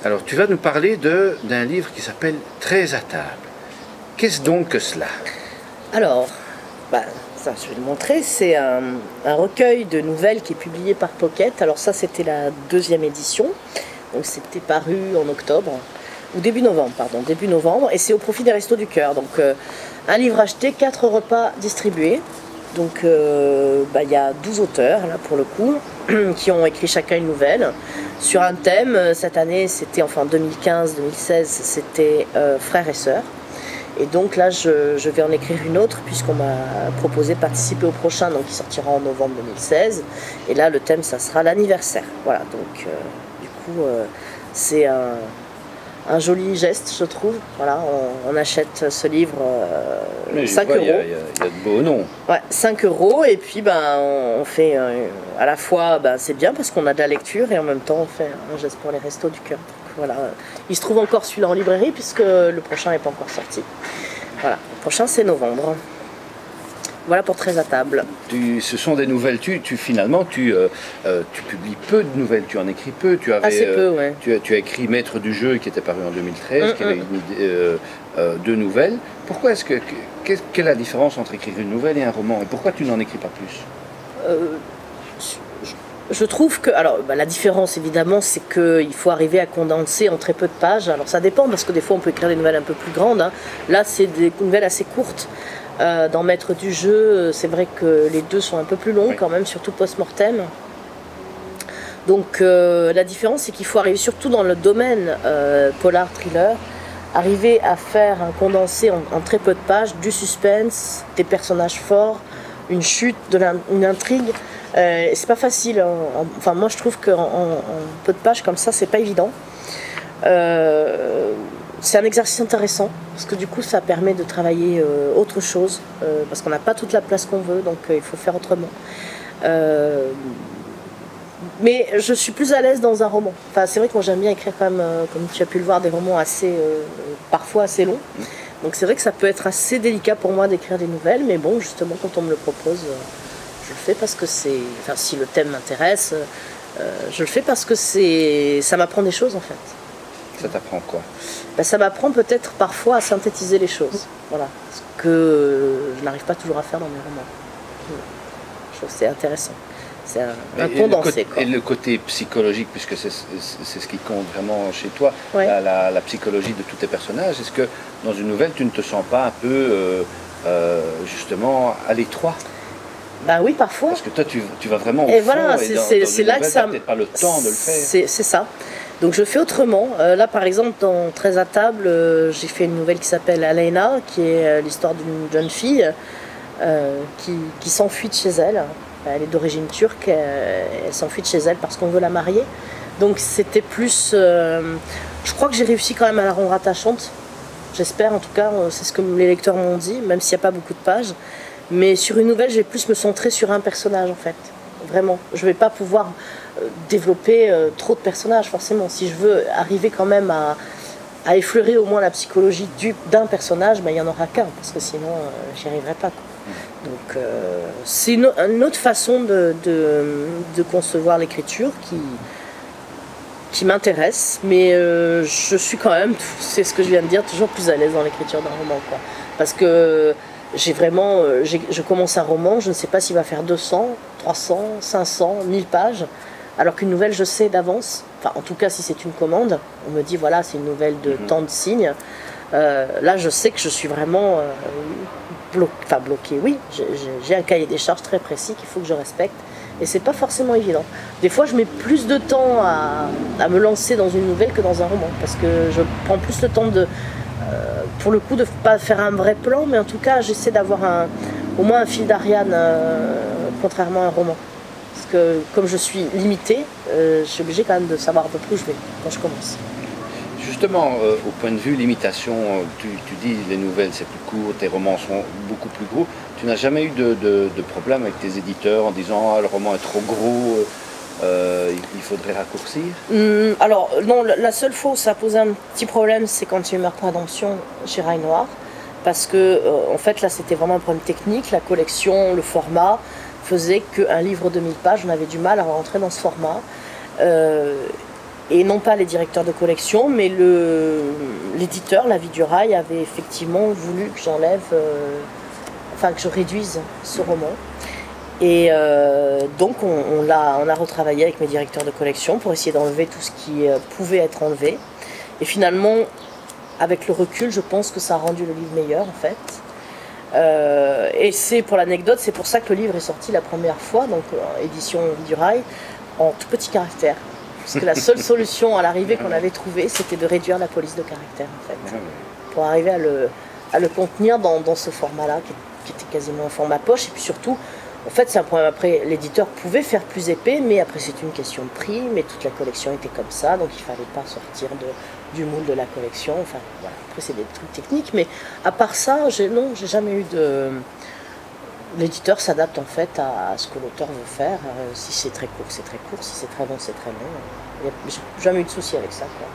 Alors, tu vas nous parler d'un livre qui s'appelle « Très à table ». Qu'est-ce donc que cela? Alors, ça je vais le montrer, c'est un recueil de nouvelles qui est publié par Pocket. Alors ça c'était la 2e édition, donc c'était paru en octobre, ou début novembre, pardon, début novembre, et c'est au profit des Restos du Cœur. Donc un livre acheté, 4 repas distribués. Donc il y a 12 auteurs là pour le coup, qui ont écrit chacun une nouvelle sur un thème. Cette année c'était, enfin 2015-2016, c'était frères et sœurs. Et donc là, je vais en écrire une autre puisqu'on m'a proposé de participer au prochain, donc qui sortira en novembre 2016. Et là, le thème, ça sera l'anniversaire. Voilà, donc du coup, c'est un joli geste, je trouve. Voilà, on achète ce livre 5 euros. Il y a de beaux noms. Ouais, 5 euros. Et puis, on fait à la fois, c'est bien parce qu'on a de la lecture et en même temps, on fait un geste pour les Restos du Cœur. Voilà. Il se trouve encore celui-là en librairie puisque le prochain n'est pas encore sorti. Voilà, le prochain c'est novembre. Voilà pour Très à table. Ce sont des nouvelles, finalement tu publies peu de nouvelles, tu en écris peu. Tu avais, assez peu, ouais. Tu as écrit Maître du jeu qui était paru en 2013, qui avait 2 nouvelles. Pourquoi quelle est la différence entre écrire une nouvelle et un roman? Et pourquoi tu n'en écris pas plus? Je trouve que, alors la différence évidemment c'est qu'il faut arriver à condenser en très peu de pages. Alors ça dépend parce que des fois on peut écrire des nouvelles un peu plus grandes, hein. Là c'est des nouvelles assez courtes. Dans Maître du jeu, c'est vrai que les 2 sont un peu plus longs, oui, quand même, surtout post-mortem. Donc la différence c'est qu'il faut arriver, surtout dans le domaine polar thriller, arriver à faire un condensé en très peu de pages, du suspense, des personnages forts, une chute, une intrigue. C'est pas facile, hein. Enfin moi je trouve qu'en peu de pages comme ça c'est pas évident. C'est un exercice intéressant parce que du coup ça permet de travailler autre chose, parce qu'on n'a pas toute la place qu'on veut, donc il faut faire autrement. Mais je suis plus à l'aise dans un roman. Enfin, c'est vrai que moi j'aime bien écrire quand même, comme tu as pu le voir, des romans parfois assez longs. Donc c'est vrai que ça peut être assez délicat pour moi d'écrire des nouvelles, mais bon, justement quand on me le propose, je le fais parce que c'est... Enfin, si le thème m'intéresse, je le fais parce que ça m'apprend des choses en fait. Ça t'apprend quoi? Ça m'apprend peut-être parfois à synthétiser les choses. Voilà. Ce que je n'arrive pas toujours à faire dans mes romans. Je trouve que c'est intéressant. C'est un condensé. Et le côté psychologique, puisque c'est ce qui compte vraiment chez toi, ouais, la psychologie de tous tes personnages, est-ce que dans une nouvelle tu ne te sens pas un peu justement à l'étroit? Oui, parfois. Parce que toi tu vas vraiment au et fond, voilà, c'est là que ça... Tu n'as peut-être pas le temps de le faire. C'est ça. Donc je fais autrement. Là par exemple dans Très à table, j'ai fait une nouvelle qui s'appelle Alena, qui est l'histoire d'une jeune fille qui s'enfuit de chez elle. Elle est d'origine turque, elle s'enfuit de chez elle parce qu'on veut la marier. Donc c'était plus... je crois que j'ai réussi quand même à la rendre attachante. J'espère, en tout cas, c'est ce que les lecteurs m'ont dit, même s'il n'y a pas beaucoup de pages. Mais sur une nouvelle, je vais plus me centrer sur un personnage en fait. Vraiment. Je ne vais pas pouvoir développer trop de personnages forcément. Si je veux arriver quand même à effleurer au moins la psychologie d'un personnage, il n'y en aura qu'un, parce que sinon j'y arriverai pas, quoi. Donc c'est une autre façon de concevoir l'écriture qui m'intéresse, mais je suis quand même, c'est ce que je viens de dire, toujours plus à l'aise dans l'écriture d'un roman, quoi. Parce que j'ai vraiment, je commence un roman, je ne sais pas s'il va faire 200, 300, 500, 1000 pages, alors qu'une nouvelle, je sais d'avance, enfin en tout cas si c'est une commande, on me dit voilà c'est une nouvelle de tant de signes, là je sais que je suis vraiment bloqué, oui, j'ai un cahier des charges très précis qu'il faut que je respecte, et c'est pas forcément évident. Des fois je mets plus de temps à me lancer dans une nouvelle que dans un roman, parce que je prends plus le temps pour le coup de ne pas faire un vrai plan, mais en tout cas j'essaie d'avoir au moins un fil d'Ariane, contrairement à un roman. Parce que comme je suis limitée, je suis obligée quand même de savoir un peu plus où je vais quand je commence. Justement, au point de vue limitation, tu dis les nouvelles c'est plus court, tes romans sont beaucoup plus gros. Tu n'as jamais eu de problème avec tes éditeurs en disant ah, le roman est trop gros, il faudrait raccourcir? Alors non, la seule fois où ça a posé un petit problème, c'est quand il y a eu Meurtre Préemption chez Rail Noir. Parce que en fait là c'était vraiment un problème technique, la collection, le format faisait qu'un livre de 1000 pages, on avait du mal à rentrer dans ce format. et non pas les directeurs de collection, mais l'éditeur, La Vie du Rail, avait effectivement voulu que j'enlève, enfin que je réduise ce roman. Et donc on a retravaillé avec mes directeurs de collection pour essayer d'enlever tout ce qui pouvait être enlevé. Et finalement, avec le recul, je pense que ça a rendu le livre meilleur en fait. Et c'est pour l'anecdote, c'est pour ça que le livre est sorti la première fois, donc édition du Rail, en tout petit caractère. Parce que la seule solution à l'arrivée qu'on avait trouvée, c'était de réduire la police de caractère en fait. Pour arriver à le contenir dans ce format-là, qui était quasiment un format poche. Et puis surtout, en fait, c'est un problème. Après, l'éditeur pouvait faire plus épais, mais après, c'est une question de prix. Mais toute la collection était comme ça, donc il ne fallait pas sortir du moule de la collection. Enfin, voilà. Après, c'est des trucs techniques, mais à part ça, non, j'ai jamais eu de. L'éditeur s'adapte en fait à ce que l'auteur veut faire. Si c'est très court, c'est très court. Si c'est très long, c'est très long. J'ai jamais eu de souci avec ça, quoi.